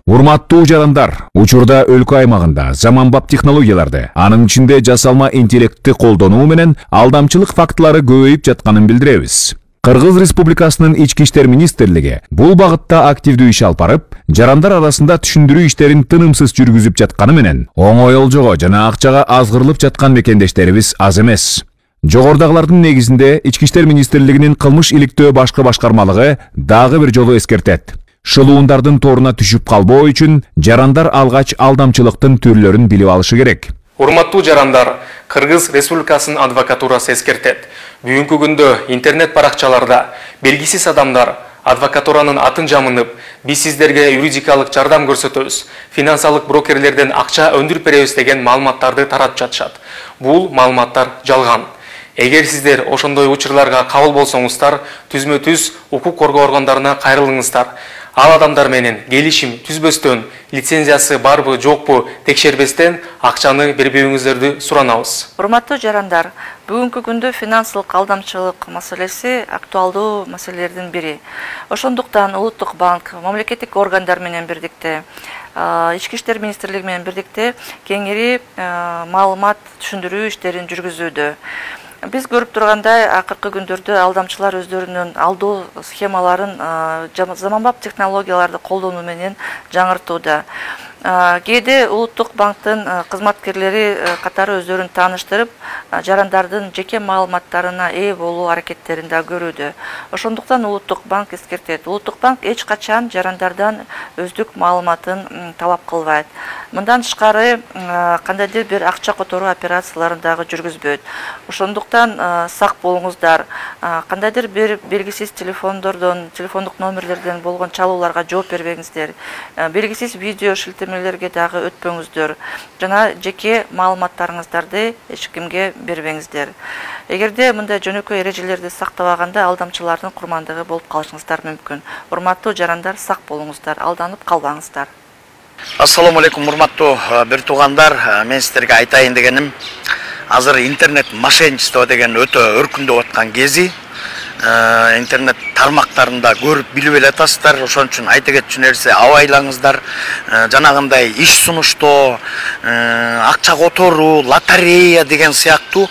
Урматтуу жарандар, учурда өлкө аймагында заманбап технологияларды, анын ичинде жасалма интеллектти колдонуу менен алдамчылык фактылары көбөйүп жатканын билдиребиз. Кыргыз Республикасынын Ички иштер министрлиги бул багытта активдүү иш алып барып, жарандар арасында түшүндүрүү иштерин тынымсыз жүргүзүп жатканы менен, оңой олжого жана акчага азгырылып жаткан мекендештерибиз аз эмес. Жогорудагылардын негизинде Ички иштер министрлигинин кылмыш иликтөө башкы башкармалыгы дагы бир жолу эскертет. Шылуундардын торуна түшүп калбоо үчүн жарандар алгач алдамчылыктын түрлөрүн билип алышы керек. Урматтуу жарандар, Кыргыз Республикасынын адвокатурасы эскертет. Бүгүнкү күндө интернет баракчаларда белгисиз адамдар адвокатуранын атын жамынып, биз сиздерге юридикалык жардам көрсөтөбүз, финансалык брокерлерден акча өндүрүп беребиз деген маалыматтарды таратып жатышат. Бул маалыматтар жалган. Эгер сиздер ошондой учурларга кабыл болсоңуздар, түзмө-түз укук коргоо органдарына кайрылыңыздар. Ал адамдар менен келишим түзбөстөн, лицензиясы барбы, жокпу текшербестен акчаны бербөөңүздөрдү суранабыз. Урматтуу жарандар, бүгүнкү күндө финансылык алдамчылык маселеси актуалдуу маселелердин бири. Ошондуктан Улуттук банк мамлекеттик органдар менен бирдикте, Ички иштер министрлиги менен бирдикте кеңири маалымат түшүндүрүү иштерин жүргүзүүдө. Biz görüp turgандай акыркы күндөрдө алдамчылар өздөрүнүн алдоо схемаларын заманбап технологияларды колдонуу менен жаңыртууда. Кээде Улуттук банктын кызматкерлери катары өздөрүн тааныштырып, жарандардын жеке маалыматтарына ээ болуу аракеттерин да көрүүдө. Ошондуктан Улуттук банк эскертет. Улуттук банк эч качан жарандардан өздүк маалыматын талап кылбайт. Мындан тышкары кандайдыр бир акча которуу операцияларын дагы жүргүзбөйт. Ошондуктан сак болуңуздар. Кандайдыр бир белгисиз телефондук номерлерден болгон чалууларга жооп бербеңиздер. Белгисиз видео шилтемелерге дагы өтпөңүздөр. Жана жеке маалыматтарыңыздарды эч кимге бербеңиздер. Эгерде мындай жөнөкөй эрежелерди сактабаганда алдамчылардын курмандыгы болуп калышыңыздар мүмкүн. Урматтуу жарандар, сак болуңуздар, алданып калбаңыздар. Ассаламу алейкум, урматтуу бир туугандар. Мен сиздерге айтайын дегеним, азыр интернет мошенничество деген өтө өркүндөп аткан кези. Интернет тармактарында көрүп билип элетасыздар. Ошон үчүн айта кетчү нерсе, абайлаңыздар. Жанагындай иш сунуштоо, акча которуу, лотерея деген сыяктуу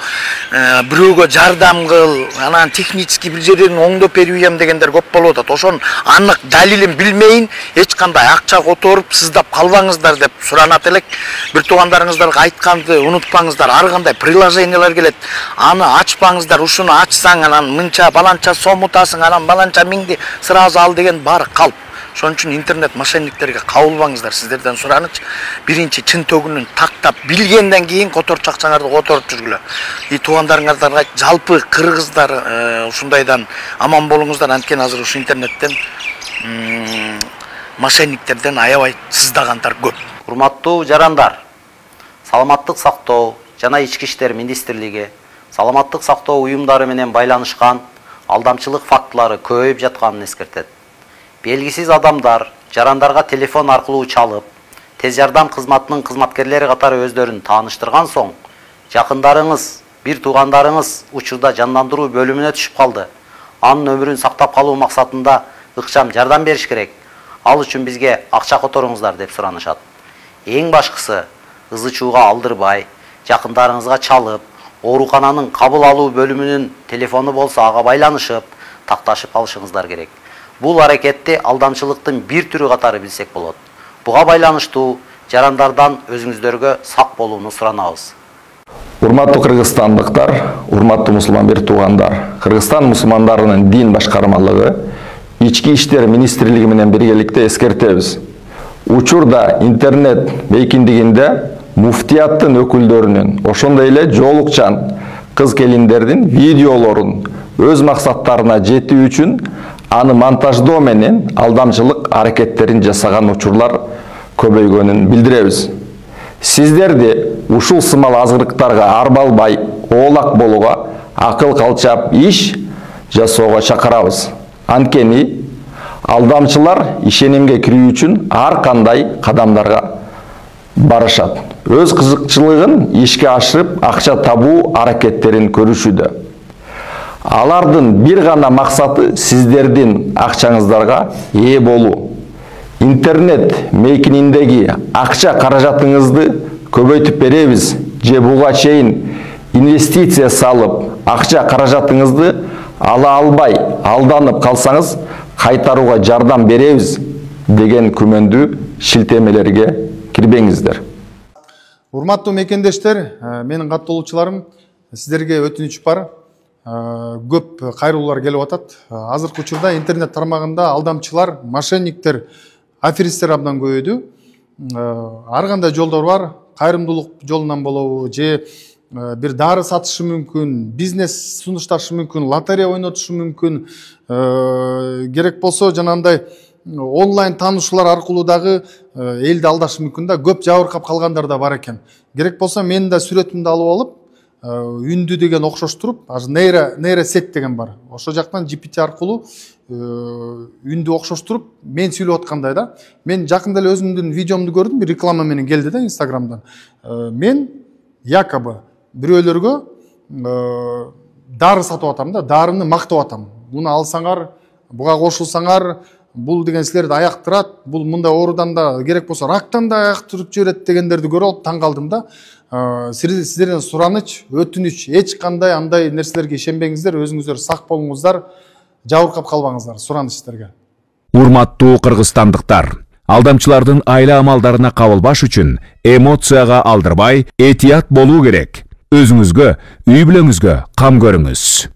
бирөөгө жардам кыл, анан технически бир жерден оңдоп берием дегендер көп болуп атат. Ошон анык далилин билмейин, эч кандай акча которуп, сыздап калбаңыздар деп суранат элек. Бир туугандарыңыздарга айтканды унутпаңыздар. Ар кандай приложениялар келет. Аны ачпаңыздар. Ушуну ачсаң анан мынча баланча сом утасың, анан баланча миңди сразу ал деген баары калп. Ошон үчүн интернет мошенниктерге кабылбаңыздар. Сиздерден сураныч, биринчи чын төгүнүн тактап билгенден кийин которчу акчаңарды которуп жүргүлө. Туугандарыңыздарга жалпы кыргыздар ушундайдан аман болуңуздар. Анткени азыр ушу интернеттен мошенниктерден аябай сыздагандар көп. Урматтуу жарандар, саламаттык сактоо жана Ички иштер министрлиги саламаттык сактоо уюмдары менен байланышкан алдамчылык фактылары көбөйүп жатканын эскертет. Белгисиз адамдар жарандарга телефон аркылуу чалып, тез жардам кызматынын кызматкерлери катары өздөрүн тааныштырган соң, жакындарыңыз, бир туугандарыңыз учурда жандандыруу бөлүмүнө түшүп калды. Анын өмүрүн сактап калуу максатында ыкчам жардам бериш керек. Ал үчүн бизге акча которуңуздар деп суранышат. Эң башкысы, ызы чууга алдырбай, жакындарыңызга чалып, оорукананын кабыл алуу бөлүмүнүн телефону болсо ага байланышып, такташып алышыңыздар керек. Бул аракетти алдамчылыктын бир түрү катары билсек болот. Буга байланыштуу жарандардан өзүңүздөргө сак болууну суранабыз. Урматтуу кыргызстандыктар, урматтуу мусулман бир туугандар, Кыргызстан мусулмандарынын дин башкармалыгы Ички иштер министрлиги менен биргеликте эскертебиз. Учурда интернет бейкиндигинде муфтияттын өкүлдөрүнүн, ошондой эле жоолукчан кыз-келиндердин видеолорун өз максаттарына жетүү үчүн аны монтаждоо менен алдамчылык аракеттерин жасаган учурлар көбөйгөнүн билдиребиз. Сиздерди ушул сымал азгырыктарга арбалбай, оолак болууга, акыл калчап иш жасоого чакырабыз. Анткени алдамчылар ишенимге кирүү үчүн ар кандай кадамдарга барышат. Өз кызыкчылыгын ишке ашырып, акча табуу аракеттерин көрүшүүдө. Алардын бир гана максаты сиздердин акчаңыздарга ээ болуу. интернет мейкининдеги акча каражатыңызды көбөйтүп беребиз же буга чейин инвестиция салып акча каражатыңызды ала албай алданып калсаңыз кайтарууга жардам беребиз деген күмөндүү шилтемелерге кирбеңиздер. Урматтуу мекендештер, менин каттоолучуларым, сиздерге өтүнүч бар. Көп кайрылуулар келип атат. Азыркы учурда интернет тармагында алдамчылар, мошенниктер, аферисттер абдан көбөйдү. Ар кандай жолдор бар. Кайрымдуулук жолунан болобу, же бир дары сатышы мүмкүн, бизнес сунушташы мүмкүн, лотерея ойнотушу мүмкүн. Керек болсо жанагындай онлайн таанышуулар аркылуу дагы элди алдашы мүмкүн да. Көп жабыркап калгандар да бар экен. Керек болсо менин да сүрөтүмдү алып алып, үндү деген окшоштуруп, нейросет деген бар. Ошо жактан GPT аркылуу үндү окшоштуруп, мен сүйлөп аткандай да. Мен жакында эле өзүмдүн видеомду көрдүм, бир реклама менен келди да Instagramдан. Мен якобы бирөөлөргө дары сатып атам да, дарыны мактап атам. Буну алсаңар, буга кошулсаңар, бул деген силерди аяктырат, бул мындай оорудан да, керек болсо рактан да аяктырып жиберет дегендерди көрүп алып таң калдым да. Сиздерден сураныч, өтүнүч, эч кандай андай нерселерге ишенбеңиздер, өзүңүздөр сак болуңуздар, жабыркап калбаңыздар, сураныч сиздерге. Урматтуу кыргызстандыктар, алдамчылардын айла амалдарына кабылбаш үчүн эмоцияга алдырбай, этият болуу керек. Өзүңүзгө, үй бүлөңүзгө кам көрүңүз.